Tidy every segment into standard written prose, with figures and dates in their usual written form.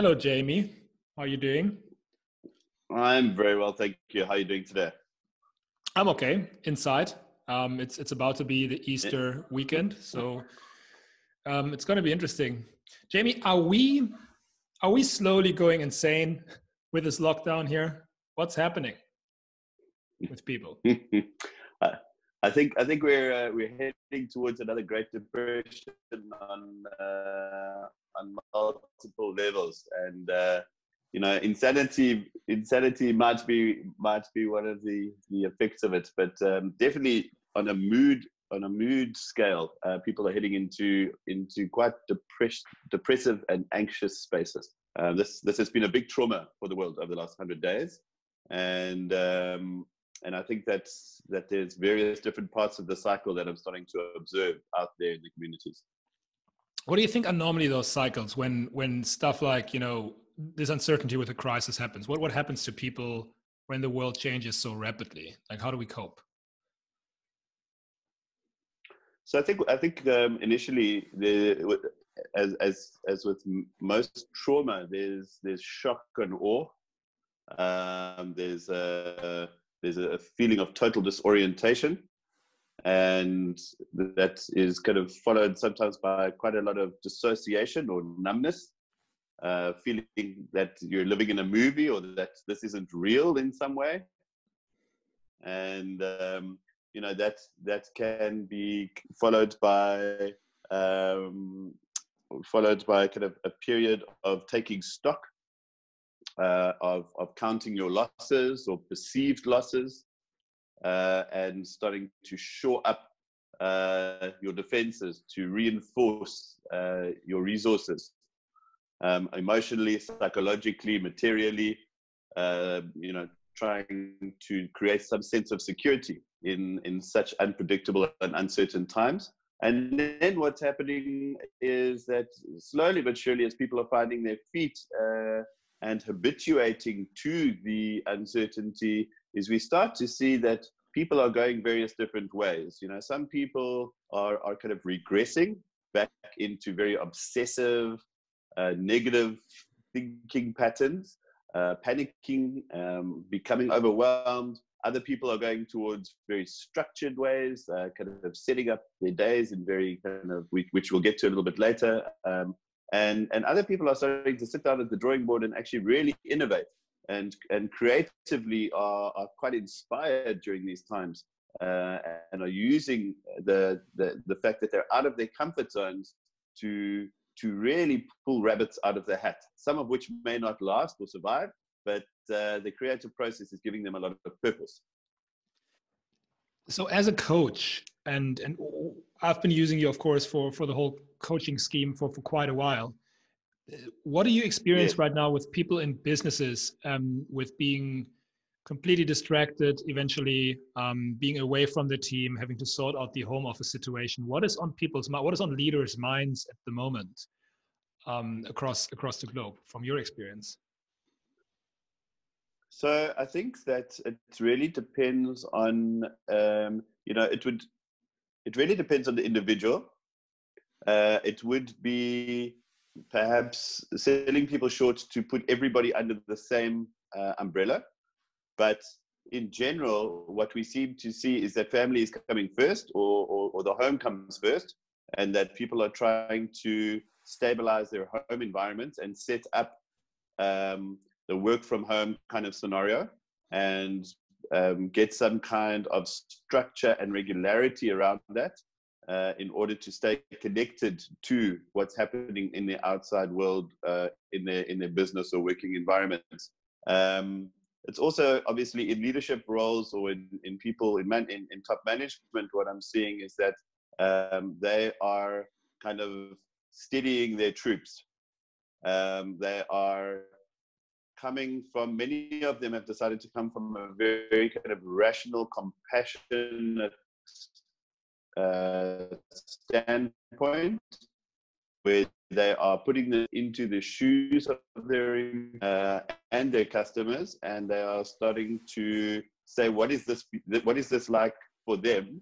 Hello, Jamie. How are you doing? I'm very well, thank you. How are you doing today? I'm okay. Inside. It's about to be the Easter weekend, so it's going to be interesting. Jamie, are we slowly going insane with this lockdown here? What's happening with people? I I think we're heading towards another Great Depression on multiple levels, and insanity might be one of the effects of it, but definitely on a mood scale, people are heading into quite depressive and anxious spaces. This has been a big trauma for the world over the last 100 days, and I think that there's various different parts of the cycle that I'm starting to observe out there in the communities. What do you think are normally those cycles when stuff like, this uncertainty with a crisis happens? What happens to people when the world changes so rapidly? Like, how do we cope? So I think initially, as with most trauma, there's shock and awe. There's a feeling of total disorientation, and that is kind of followed sometimes by quite a lot of dissociation or numbness, feeling that you're living in a movie or that this isn't real in some way. And that can be followed by kind of a period of taking stock, of counting your losses or perceived losses, and starting to shore up your defenses, to reinforce your resources, emotionally, psychologically, materially, trying to create some sense of security in such unpredictable and uncertain times. And then what's happening is that slowly but surely, as people are finding their feet and habituating to the uncertainty, is we start to see that people are going various different ways. Some people are kind of regressing back into very obsessive, negative thinking patterns, panicking, becoming overwhelmed. Other people are going towards very structured ways, kind of setting up their days in very kind of, which we'll get to a little bit later. And other people are starting to sit down at the drawing board and actually really innovate and creatively are quite inspired during these times, and are using the fact that they're out of their comfort zones to really pull rabbits out of their hat, some of which may not last or survive, but the creative process is giving them a lot of purpose. So as a coach, and I've been using you, of course, for the whole coaching scheme for quite a while. What do you experience right now with people in businesses, with being completely distracted, eventually being away from the team, having to sort out the home office situation? What is on people's mind? What is on leaders' minds at the moment, across the globe, from your experience? So I think that it really depends on, it really depends on the individual. It would be perhaps selling people short to put everybody under the same umbrella. But in general, what we seem to see is that family is coming first, or the home comes first, and that people are trying to stabilize their home environment and set up the work from home kind of scenario, and get some kind of structure and regularity around that, in order to stay connected to what's happening in the outside world, in their business or working environments. It's also obviously in leadership roles, or in people in top management. What I'm seeing is that they are kind of steadying their troops. They are coming from, many of them have decided to come from a very kind of rational, compassionate standpoint, where they are putting them into the shoes of their and their customers, and they are starting to say, what is this like for them?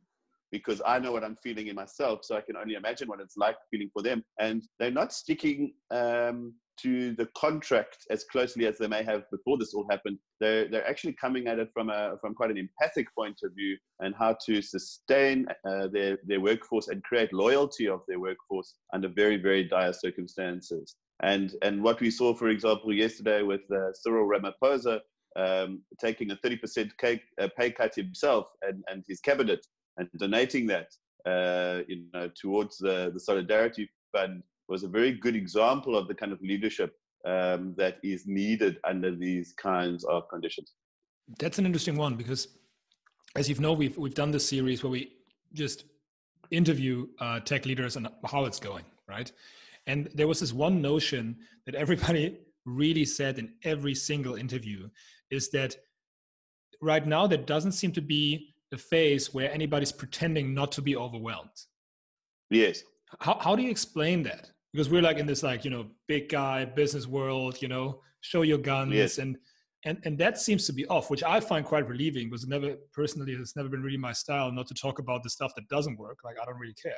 Because I know what I'm feeling in myself, so I can only imagine what it's like feeling for them. And they're not sticking to the contract as closely as they may have before this all happened. They're actually coming at it from quite an empathic point of view, and how to sustain their workforce and create loyalty of their workforce under very, very dire circumstances. And what we saw, for example, yesterday with Cyril Ramaphosa taking a 30% pay cut himself and his cabinet, and donating that towards the Solidarity Fund, was a very good example of the kind of leadership that is needed under these kinds of conditions. That's an interesting one, because as you know, we've done this series where we just interview tech leaders and how it's going, right? And there was this one notion that everybody really said in every single interview, is that right now there doesn't seem to be a phase where anybody's pretending not to be overwhelmed. Yes. How do you explain that? Because we're like in this big guy business world, show your guns. Yes. And that seems to be off, which I find quite relieving, because it's never been really my style not to talk about the stuff that doesn't work. Like, I don't really care.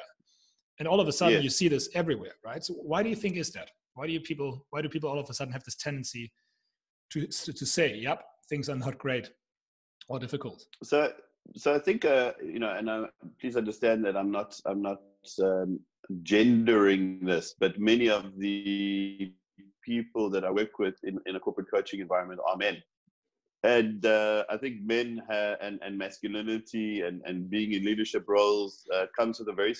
And all of a sudden you see this everywhere, right? So why do you think is that? Why do people all of a sudden have this tendency to say, yep, things are not great or difficult? So I think, please understand that I'm not gendering this, but many of the people that I work with in a corporate coaching environment are men. And I think men and masculinity and being in leadership roles comes with a very,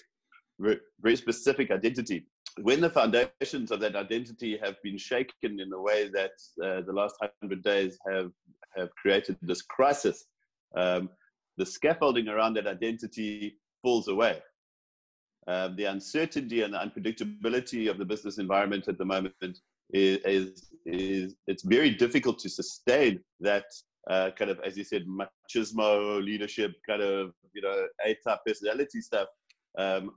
very specific identity. When the foundations of that identity have been shaken in the way that the last 100 days have created this crisis, the scaffolding around that identity falls away. The uncertainty and the unpredictability of the business environment at the moment is it's very difficult to sustain that kind of, as you said, machismo leadership kind of A-type personality stuff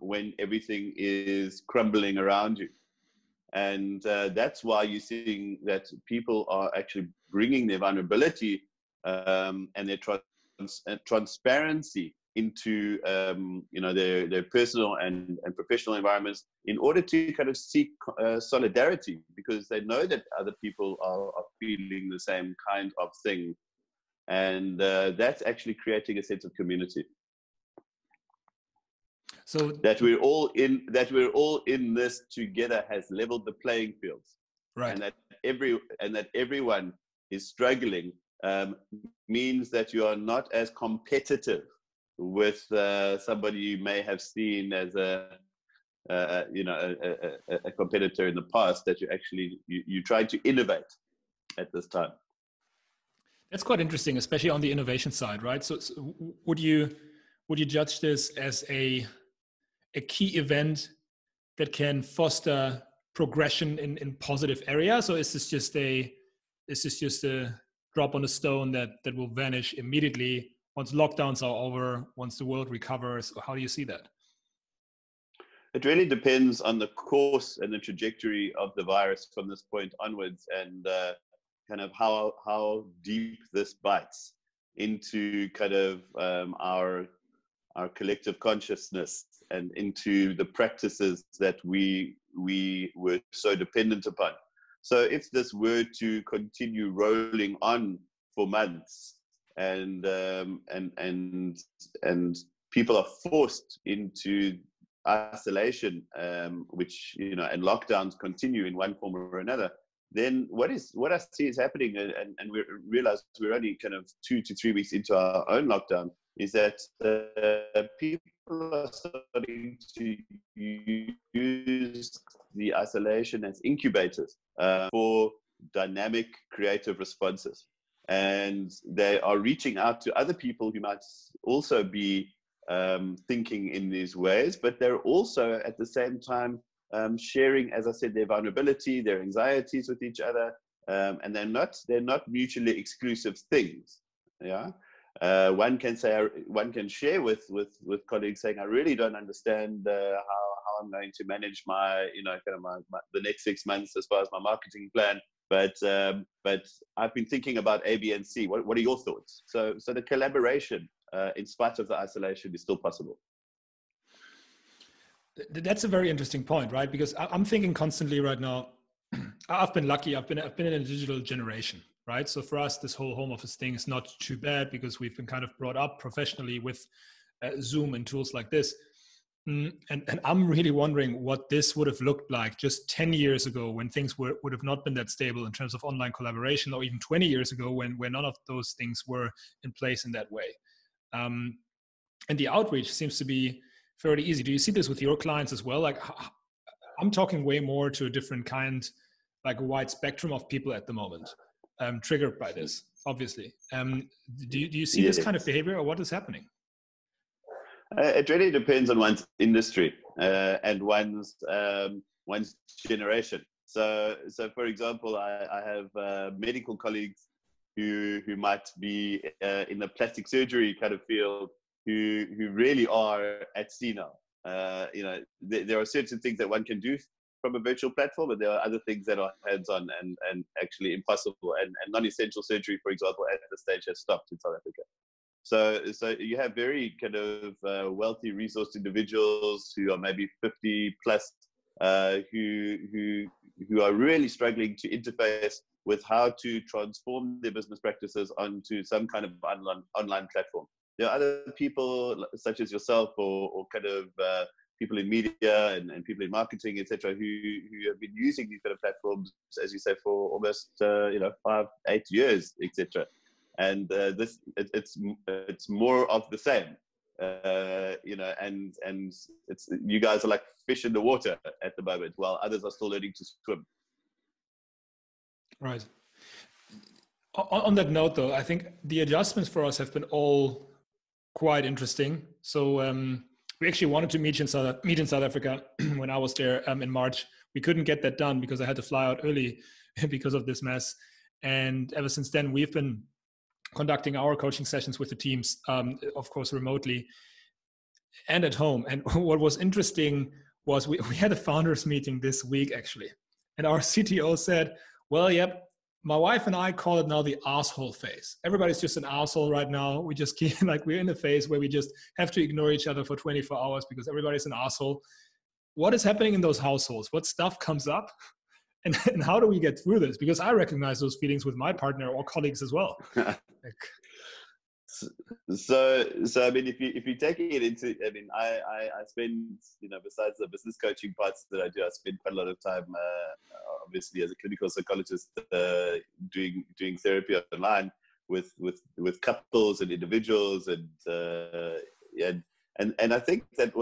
when everything is crumbling around you. And that's why you're seeing that people are actually bringing their vulnerability and their transparency into their personal and professional environments, in order to kind of seek solidarity, because they know that other people are feeling the same kind of thing, and that's actually creating a sense of community. So that we're all in this together has leveled the playing fields, right? And that everyone is struggling means that you are not as competitive with somebody you may have seen as a competitor in the past, that you try to innovate at this time. That's quite interesting, especially on the innovation side, right? So would you judge this as a key event that can foster progression in positive areas, or is this just a drop on a stone that will vanish immediately once lockdowns are over, once the world recovers? How do you see that? It really depends on the course and the trajectory of the virus from this point onwards, and kind of how deep this bites into kind of our collective consciousness and into the practices that we were so dependent upon. So if this were to continue rolling on for months, and people are forced into isolation, which and lockdowns continue in one form or another, then what I see is happening, and we realize we're only kind of 2 to 3 weeks into our own lockdown, is that people are starting to use the isolation as incubators for dynamic creative responses. And they are reaching out to other people who might also be thinking in these ways, but they're also at the same time sharing, as I said, their vulnerability, their anxieties with each other, and they're not mutually exclusive things. Yeah, one can share with colleagues saying, I really don't understand how I'm going to manage my the next 6 months as far as my marketing plan. But I've been thinking about A, B, and C. What are your thoughts? So the collaboration, in spite of the isolation, is still possible. That's a very interesting point, right? Because I'm thinking constantly right now, I've been lucky. I've been in a digital generation, right? So for us, this whole home office thing is not too bad because we've been kind of brought up professionally with Zoom and tools like this. And I'm really wondering what this would have looked like just 10 years ago when things would have not been that stable in terms of online collaboration, or even 20 years ago when none of those things were in place in that way. And the outreach seems to be fairly easy. Do you see this with your clients as well? Like, I'm talking way more to a different kind, like a wide spectrum of people at the moment, triggered by this, obviously. Do you see this kind of behavior, or what is happening? It really depends on one's industry and one's generation. So for example, I have medical colleagues who might be in the plastic surgery kind of field who really are at sea now. There are certain things that one can do from a virtual platform, but there are other things that are hands-on and actually impossible. And non-essential surgery, for example, at this stage has stopped in South Africa. So you have very kind of wealthy, resourced individuals who are maybe 50 plus, who are really struggling to interface with how to transform their business practices onto some kind of online platform. There are other people such as yourself or kind of people in media and people in marketing, etc., who have been using these kind of platforms, as you say, for almost 5-8 years, etc. And it's more of the same, and it's, you guys are like fish in the water at the moment, while others are still learning to swim. Right. On that note, though, I think the adjustments for us have been all quite interesting. So we actually wanted to meet in South Africa when I was there in March. We couldn't get that done because I had to fly out early because of this mess. And ever since then, we've been conducting our coaching sessions with the teams, of course, remotely and at home. And what was interesting was we had a founders meeting this week, actually. And our CTO said, well, yep, my wife and I call it now the asshole phase. Everybody's just an asshole right now. We just keep, like, we're in a phase where we just have to ignore each other for 24 hours because everybody's an asshole. What is happening in those households? What stuff comes up? And how do we get through this? Because I recognize those feelings with my partner or colleagues as well. So I mean, if you taking it into, I mean, I spend, besides the business coaching parts that I do, I spend quite a lot of time, obviously, as a clinical psychologist, doing therapy online with couples and individuals, and I think that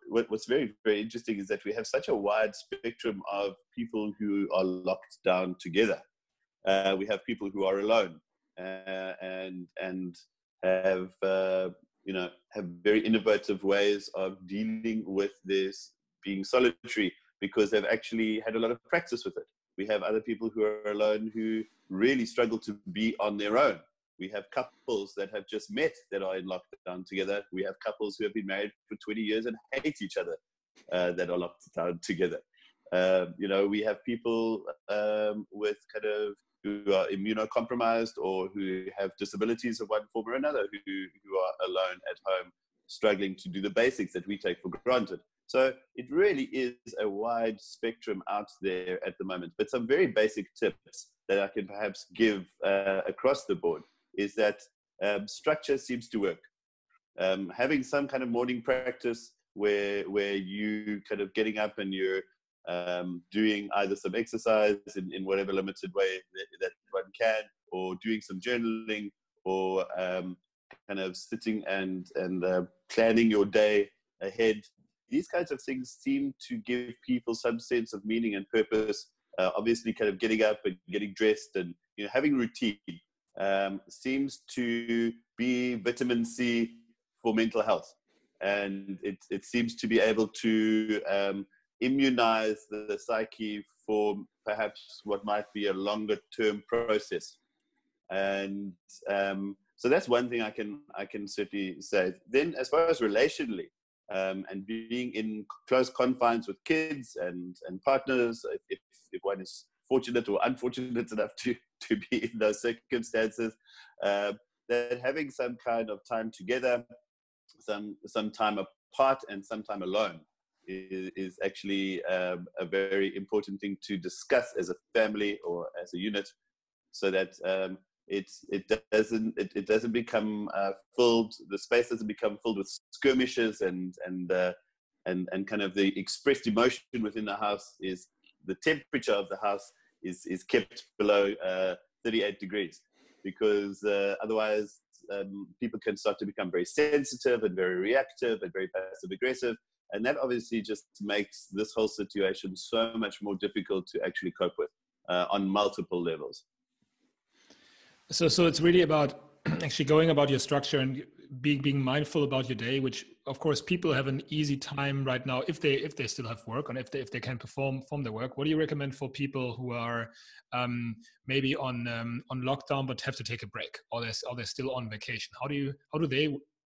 what's very, very interesting is that we have such a wide spectrum of people who are locked down together. We have people who are alone. And have very innovative ways of dealing with this being solitary because they've actually had a lot of practice with it. We have other people who are alone who really struggle to be on their own. We have couples that have just met that are in lockdown together. We have couples who have been married for 20 years and hate each other that are locked down together. We have people with kind of who are immunocompromised or who have disabilities of one form or another, who are alone at home, struggling to do the basics that we take for granted. So it really is a wide spectrum out there at the moment. But some very basic tips that I can perhaps give across the board is that structure seems to work. Having some kind of morning practice where you kind of getting up and you're doing either some exercise in whatever limited way that one can, or doing some journaling, or kind of sitting and planning your day ahead. These kinds of things seem to give people some sense of meaning and purpose. Obviously, kind of getting up and getting dressed and having routine seems to be vitamin C for mental health, and it seems to be able to immunize the psyche for perhaps what might be a longer term process. And so that's one thing I can certainly say. Then as far as relationally, and being in close confines with kids and partners, if one is fortunate or unfortunate enough to be in those circumstances, that having some kind of time together, some time apart and some time alone, is actually a very important thing to discuss as a family or as a unit, so that it doesn't become filled. The space doesn't become filled with skirmishes and kind of the expressed emotion within the house. Is the temperature of the house is kept below 38 degrees, because otherwise people can start to become very sensitive and very reactive and very passive aggressive. And that obviously just makes this whole situation so much more difficult to actually cope with on multiple levels. So it's really about actually going about your structure and being mindful about your day, which of course people have an easy time right now if they still have work and if they can perform their work. What do you recommend for people who are maybe on lockdown but have to take a break, or they're still on vacation?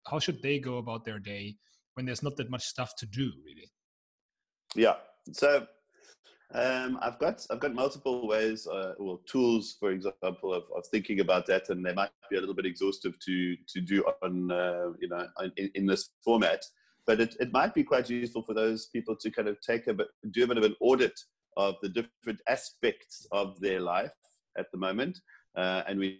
How should they go about their day when there's not that much stuff to do, really? Yeah. So I've got multiple ways or tools, for example, of thinking about that, and they might be a little bit exhaustive to do on in this format. But it might be quite useful for those people to kind of do a bit of an audit of the different aspects of their life at the moment, and we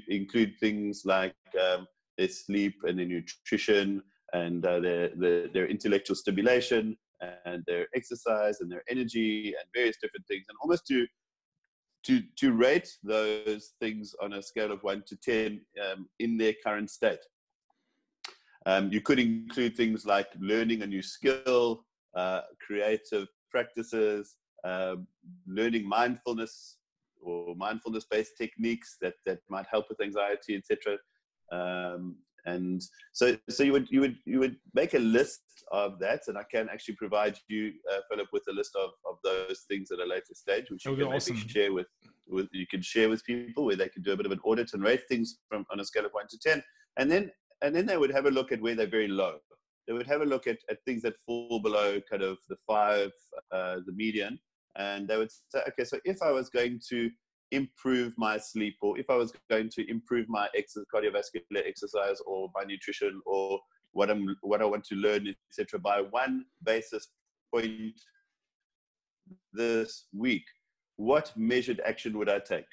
include things like their sleep and their nutrition and their intellectual stimulation and their exercise and their energy and various different things, and almost to rate those things on a scale of 1 to 10 in their current state. You could include things like learning a new skill, creative practices, learning mindfulness or mindfulness-based techniques that might help with anxiety, etc. And so you would make a list of that, and I can actually provide you, Philip, with a list of those things at a later stage, which you can maybe share with people, where they can do a bit of an audit and rate things on a scale of 1 to 10, and then they would have a look at where they're very low. They would have a look at things that fall below kind of the 5, the median, and they would say, okay, so if I was going to improve my sleep, or if I was going to improve my cardiovascular exercise, or my nutrition, or what I want to learn, etc., by 1 basis point this week, what measured action would I take?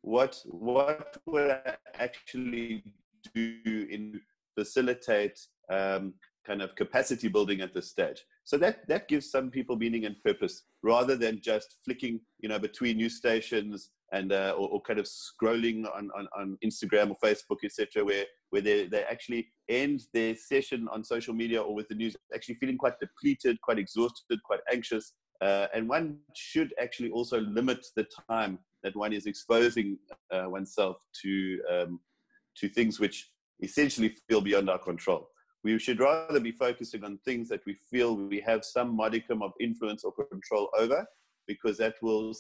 What would I actually do in facilitate kind of capacity building at this stage? So that gives some people meaning and purpose, rather than just flicking between news stations and or kind of scrolling on Instagram or Facebook, etc., where they actually end their session on social media or with the news actually feeling quite depleted, quite exhausted, quite anxious. And one should actually also limit the time that one is exposing oneself to things which essentially feel beyond our control. We should rather be focusing on things that we feel we have some modicum of influence or control over, because that will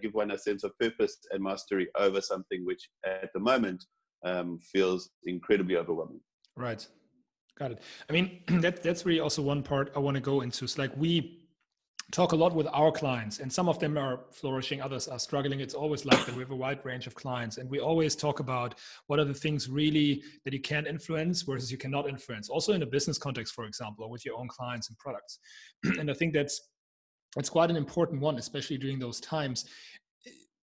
give one a sense of purpose and mastery over something which at the moment feels incredibly overwhelming. Right. Got it. I mean, that's really also one part I want to go into. It's like we talk a lot with our clients, and some of them are flourishing, others are struggling. It's always like that. We have a wide range of clients, and we always talk about what are the things really that you can influence versus you cannot influence, also in a business context, for example, or with your own clients and products. And I think that's quite an important one, especially during those times.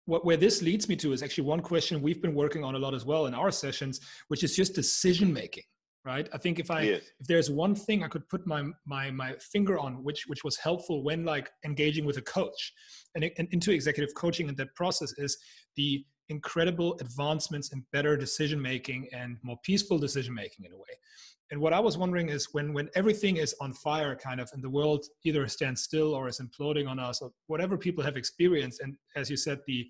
Where this leads me to is actually one question we've been working on a lot as well in our sessions, which is just decision making. Right. I think if there's one thing I could put my finger on, which was helpful when like engaging with a coach and into executive coaching, and that process is the incredible advancements in better decision making and more peaceful decision making in a way. And what I was wondering is when everything is on fire, kind of, and the world either stands still or is imploding on us, or whatever people have experienced, and as you said, the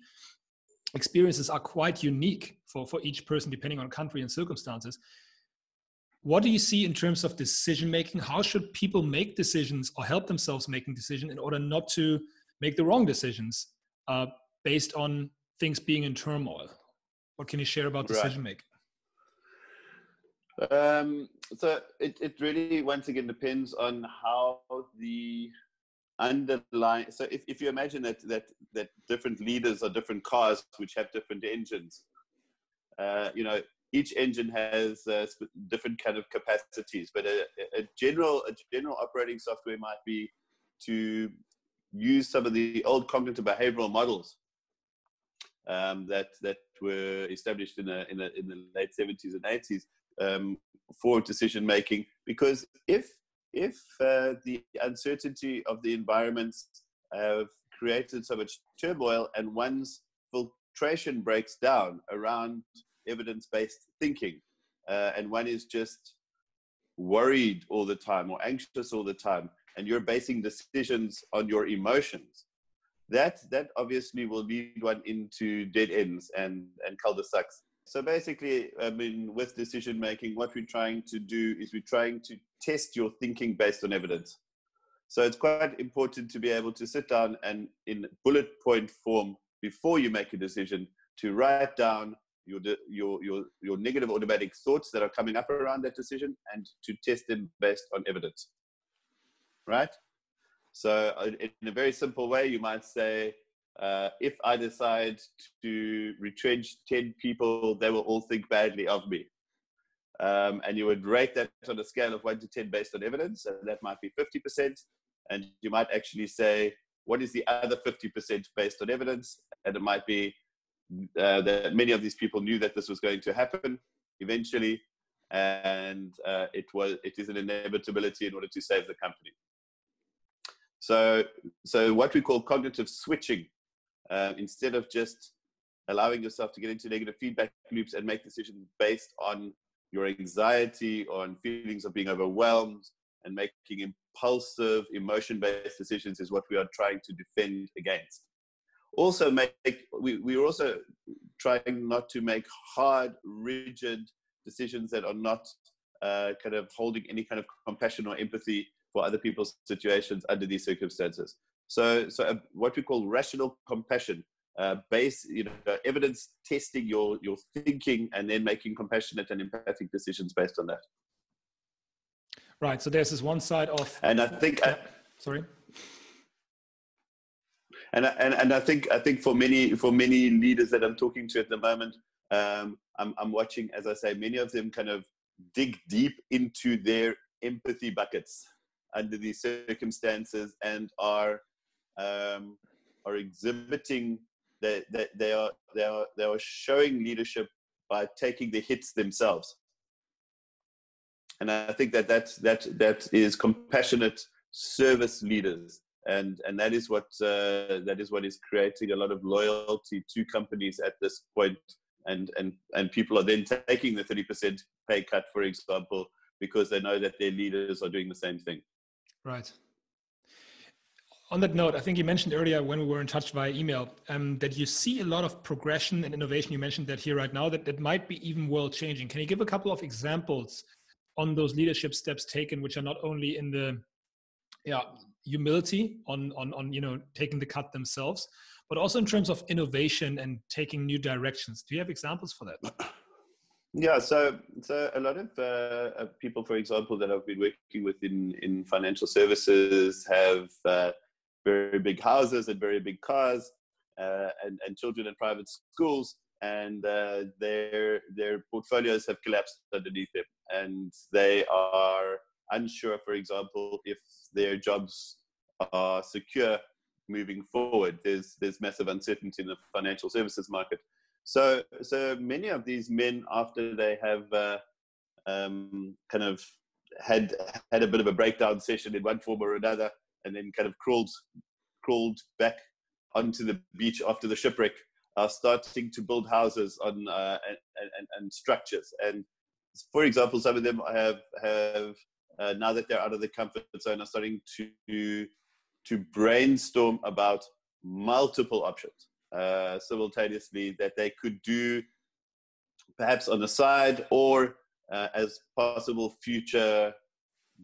experiences are quite unique for each person depending on country and circumstances. What do you see in terms of decision making? How should people make decisions or help themselves making decisions in order not to make the wrong decisions based on things being in turmoil? What can you share about decision making? So it really, once again, depends on how the underlying. So if you imagine that different leaders are different cars which have different engines, each engine has different kind of capacities, but a general operating software might be to use some of the old cognitive behavioral models that were established in the late 70s and 80s for decision making. Because if the uncertainty of the environments have created so much turmoil, and one's filtration breaks down around evidence-based thinking, and one is just worried all the time or anxious all the time, and you're basing decisions on your emotions, that obviously will lead one into dead ends and cul-de-sacs. So basically, I mean, with decision making, what we're trying to do is we're trying to test your thinking based on evidence. So it's quite important to be able to sit down and in bullet point form before you make a decision to write down your negative automatic thoughts that are coming up around that decision and to test them based on evidence, right? So in a very simple way, you might say, if I decide to retrench 10 people, they will all think badly of me. And you would rate that on a scale of 1 to 10 based on evidence, and that might be 50%. And you might actually say, what is the other 50% based on evidence? And it might be that many of these people knew that this was going to happen eventually, and it is an inevitability in order to save the company. So what we call cognitive switching, instead of just allowing yourself to get into negative feedback loops and make decisions based on your anxiety or on feelings of being overwhelmed and making impulsive, emotion-based decisions, is what we are trying to defend against. Also, we're also trying not to make hard, rigid decisions that are not kind of holding any kind of compassion or empathy for other people's situations under these circumstances. So what we call rational compassion, evidence testing your thinking and then making compassionate and empathic decisions based on that. Right. So there's this one side of, and I think, sorry. And I think for many leaders that I'm talking to at the moment, I'm watching, as I say, many of them kind of dig deep into their empathy buckets under these circumstances and are exhibiting that they are showing leadership by taking the hits themselves. And I think that is compassionate service leaders, and that is what is creating a lot of loyalty to companies at this point. And people are then taking the 30% pay cut, for example, because they know that their leaders are doing the same thing. Right. On that note, I think you mentioned earlier when we were in touch via email that you see a lot of progression and innovation. You mentioned that here right now, that might be even world changing. Can you give a couple of examples on those leadership steps taken, which are not only in the humility on taking the cut themselves, but also in terms of innovation and taking new directions? Do you have examples for that? Yeah, so a lot of people, for example, that I've been working with in financial services have very big houses and very big cars, and children in private schools, and their portfolios have collapsed underneath them, and they are unsure, for example, if their jobs are secure moving forward. There's massive uncertainty in the financial services market. So many of these men, after they have kind of had a bit of a breakdown session in one form or another, and then kind of crawled back onto the beach after the shipwreck, are starting to build houses on and structures. And for example, some of them have now that they're out of the comfort zone, are starting to brainstorm about multiple options simultaneously that they could do perhaps on the side or as possible future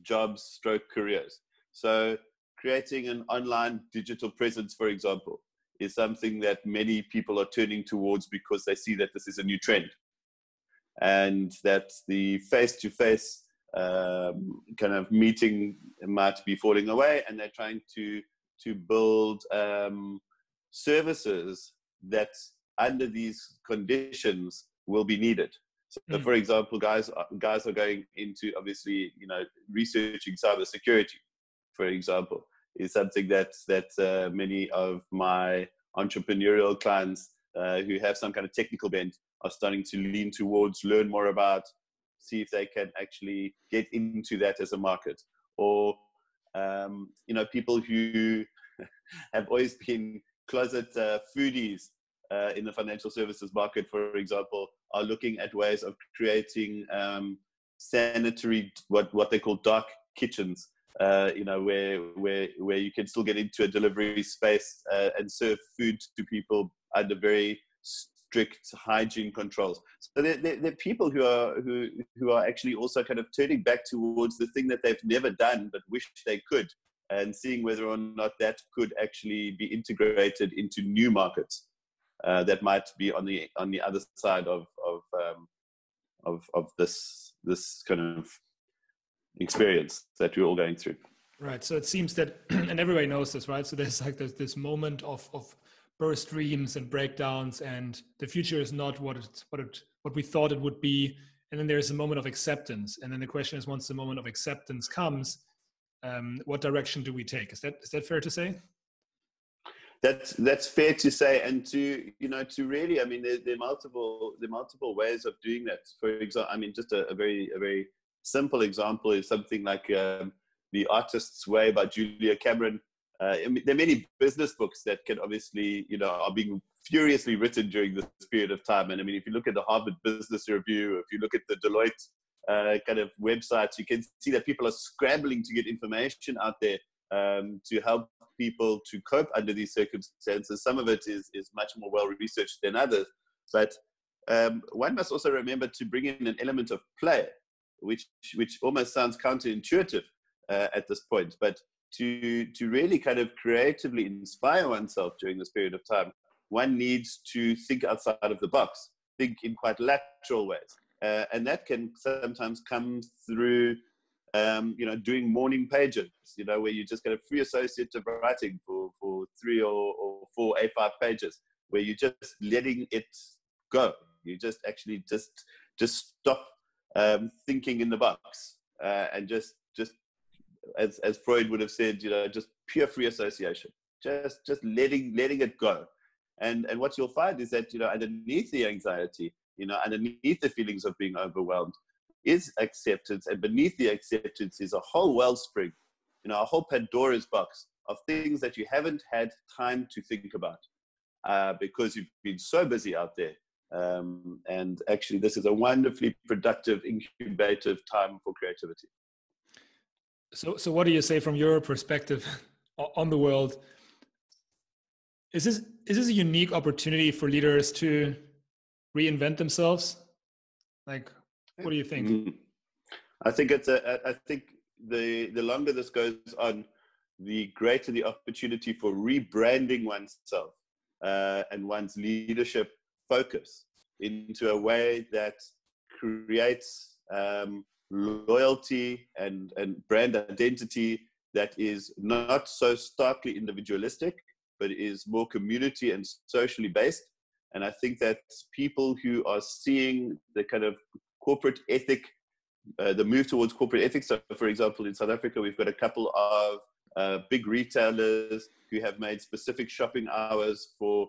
jobs / careers. So creating an online digital presence, for example, is something that many people are turning towards because they see that this is a new trend, and that the face-to-face kind of meeting might be falling away, and they're trying to build services that under these conditions will be needed. So, for example, guys are going into, obviously, researching cybersecurity, for example, is something that many of my entrepreneurial clients who have some kind of technical bent are starting to lean towards, learn more about, see if they can actually get into that as a market. Or, people who have always been closet foodies in the financial services market, for example, are looking at ways of creating sanitary, what they call dark kitchens, where you can still get into a delivery space and serve food to people under very strict hygiene controls. So they're people who are actually also kind of turning back towards the thing that they've never done but wish they could, and seeing whether or not that could actually be integrated into new markets that might be on the other side of this kind of experience that we're all going through. Right. So it seems that, and everybody knows this, right? So there's this moment of burst dreams and breakdowns, and the future is not what we thought it would be. And then there's a moment of acceptance. And then the question is, once the moment of acceptance comes, what direction do we take? Is that fair to say? That's fair to say, and to really, I mean, there are multiple ways of doing that. For example, I mean, just a very simple example is something like The Artist's Way by Julia Cameron. I mean, there are many business books that can obviously, are being furiously written during this period of time. And I mean, if you look at the Harvard Business Review, if you look at the Deloitte kind of websites, you can see that people are scrambling to get information out there to help people to cope under these circumstances. Some of it is much more well researched than others, but one must also remember to bring in an element of play, which almost sounds counterintuitive at this point, but to really kind of creatively inspire oneself during this period of time, one needs to think outside of the box, think in quite lateral ways, and that can sometimes come through doing morning pages, where you just kind of free associative writing for 3 or 4 A5 pages, where you're just letting it go. You just actually just stop thinking in the box, and just as Freud would have said, just pure free association, just letting it go. And what you'll find is that, underneath the anxiety, underneath the feelings of being overwhelmed, is acceptance, and beneath the acceptance is a whole wellspring, a whole Pandora's box of things that you haven't had time to think about because you've been so busy out there. And actually, this is a wonderfully productive, incubative time for creativity. So what do you say from your perspective on the world? Is this a unique opportunity for leaders to reinvent themselves? Like, what do you think? I think I think the longer this goes on, the greater the opportunity for rebranding oneself and one's leadership focus into a way that creates loyalty and brand identity that is not so starkly individualistic, but is more community and socially based. And I think that people who are seeing the kind of corporate ethic, the move towards corporate ethics. So, for example, in South Africa, we've got a couple of big retailers who have made specific shopping hours for,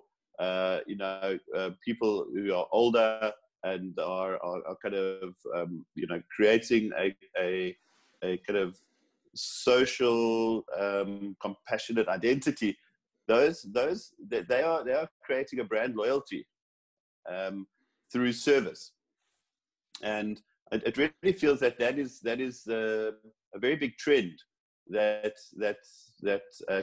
people who are older and are kind of, creating a kind of social, compassionate identity. They are creating a brand loyalty through service. And it really feels that is a very big trend that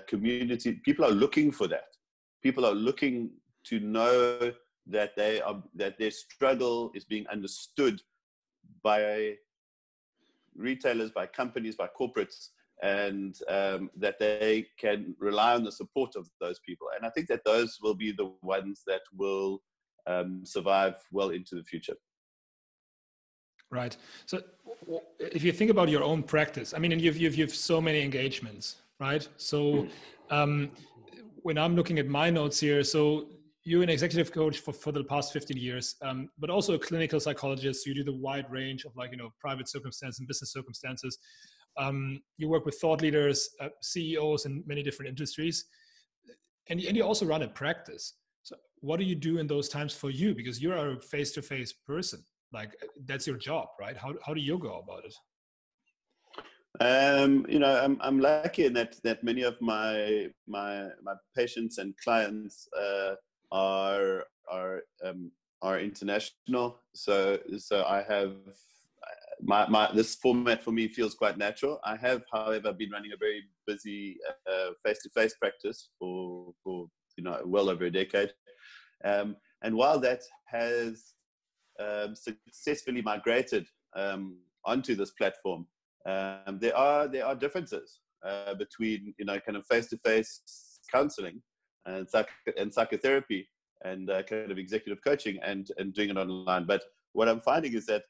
community people are looking for. That people are looking to know that their struggle is being understood by retailers, by companies, by corporates, and that they can rely on the support of those people. And I think that those will be the ones that will survive well into the future. Right. So if you think about your own practice, I mean, and you've so many engagements, right? So when I'm looking at my notes here, so you're an executive coach for the past 15 years, but also a clinical psychologist. You do the wide range of, like, private circumstances and business circumstances. You work with thought leaders, CEOs in many different industries, and you also run a practice. So what do you do in those times for you? Because you're a face-to-face person. Like, that's your job, right? How do you go about it? I'm lucky in that many of my patients and clients are international. So I have this format for me feels quite natural. I have, however, been running a very busy face-to-face practice for well over a decade. And while that has successfully migrated onto this platform, there are differences between kind of face-to-face counseling and psychotherapy and kind of executive coaching and doing it online. But what I'm finding is that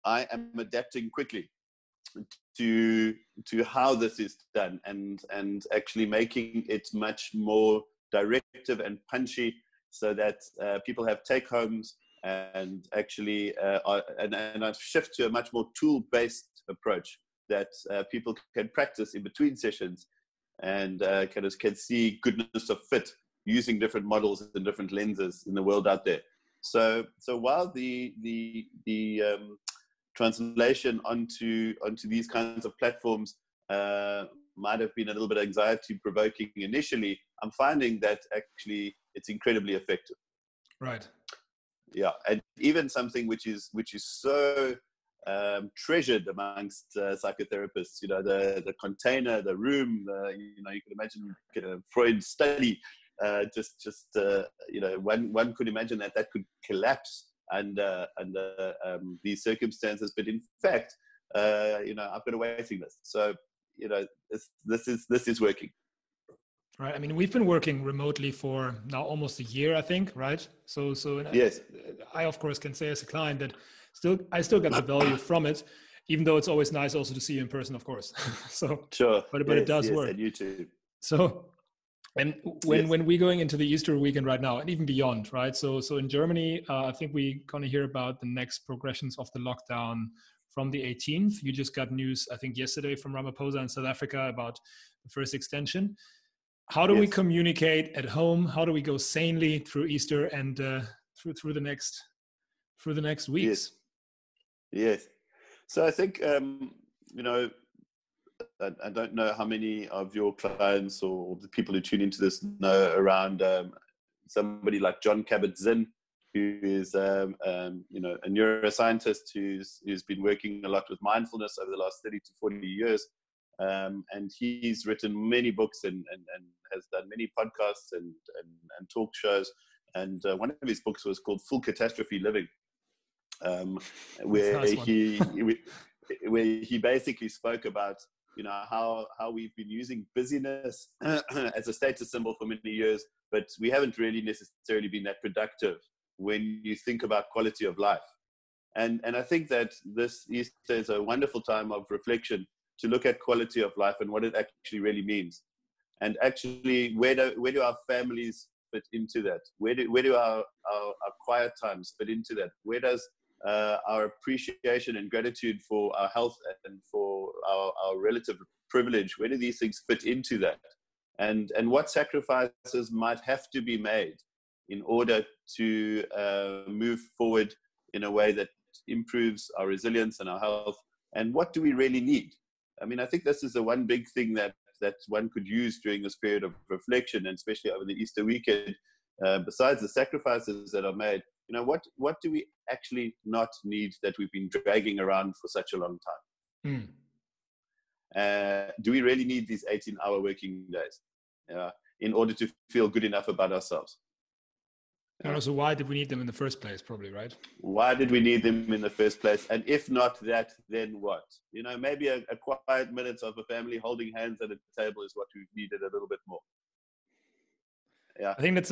I am adapting quickly to how this is done and actually making it much more directive and punchy, so that people have take-homes and actually and I shift to a much more tool-based approach that people can practice in between sessions and can see goodness of fit using different models and different lenses in the world out there. So while the translation onto these kinds of platforms might have been a little bit anxiety provoking initially, I'm finding that actually it's incredibly effective. Right. Yeah, and even something which is so treasured amongst psychotherapists, the container, the room, you can imagine Freud's study. One could imagine that could collapse under these circumstances, but in fact, I've got a waiting list. So this is working. Right. I mean, we've been working remotely for now almost a year, I think. Right. So yes, I of course can say as a client that I still get the value from it, even though it's always nice also to see you in person, of course. So sure, but it does work. And you too. So. And when we're going into the Easter weekend right now, and even beyond, right? So in Germany, I think we're going to hear about the next progressions of the lockdown from the 18th. You just got news, I think, yesterday from Ramaphosa in South Africa about the first extension. How do we communicate at home? How do we go sanely through Easter and through the next weeks? Yes. So I think I don't know how many of your clients or the people who tune into this know around somebody like John Kabat-Zinn, who is a neuroscientist who's been working a lot with mindfulness over the last 30 to 40 years. And he's written many books and has done many podcasts and talk shows. And one of his books was called Full Catastrophe Living, where he basically spoke about how we've been using busyness as a status symbol for many years, but we haven't really necessarily been that productive when you think about quality of life. And I think that this Easter is a wonderful time of reflection to look at quality of life and what it actually really means. And actually, where do our families fit into that? Where do our quiet times fit into that? Where does our appreciation and gratitude for our health and for our relative privilege, where do these things fit into that? And what sacrifices might have to be made in order to move forward in a way that improves our resilience and our health? And what do we really need? I mean, I think this is the one big thing that one could use during this period of reflection, and especially over the Easter weekend, besides the sacrifices that are made. What do we actually not need that we've been dragging around for such a long time? Do we really need these 18-hour working days in order to feel good enough about ourselves? And also, why did we need them in the first place? Probably, right? Why did we need them in the first place? And if not that, then what? Maybe a quiet minutes of a family holding hands at a table is what we've needed a little bit more. Yeah, I think that's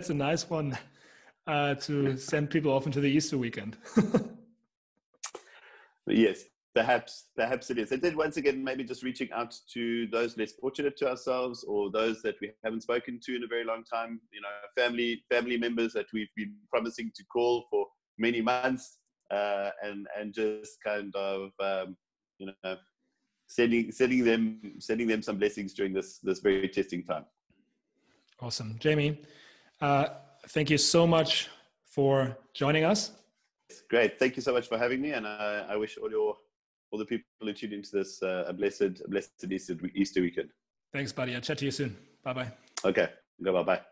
a nice one to send people off into the Easter weekend. Yes, Perhaps it is. And then once again, maybe just reaching out to those less fortunate to ourselves, or those that we haven't spoken to in a very long time. Family members that we've been promising to call for many months, and just kind of sending them some blessings during this very testing time. Awesome, Jamie. Thank you so much for joining us. Great. Thank you so much for having me, and I wish all the people who tuned into this a blessed Easter weekend. Thanks, buddy. I'll chat to you soon. Bye-bye. Okay. Go bye-bye.